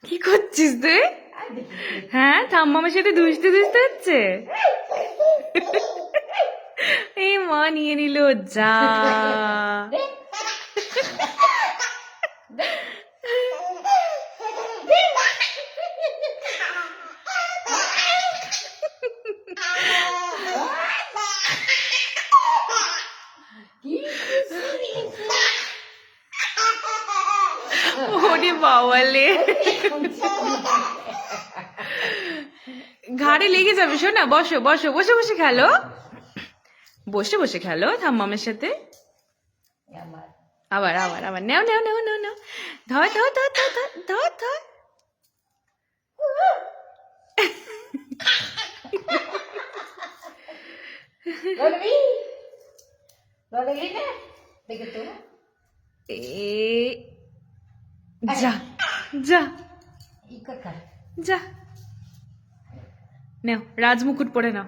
কি করছিস তুই? হ্যাঁ, ঠাম্মামের সাথে দুষ্টু দুষ্টু হচ্ছে। এই মা নিয়ে নিল, যা। ওরে বাবালে, ঘাড়ে লেগে যাবে। শোনা, বসো বসো, বসে বসে খেলো, বসে বসে খেলো ঠাম্মামের সাথে। আবার আবার আবার নেও নেও নেও নেও নেও, ধর ধর ধর ধর ধর ধর ধর। যা যা যা, নেও রাজমুকুট পরে নাও।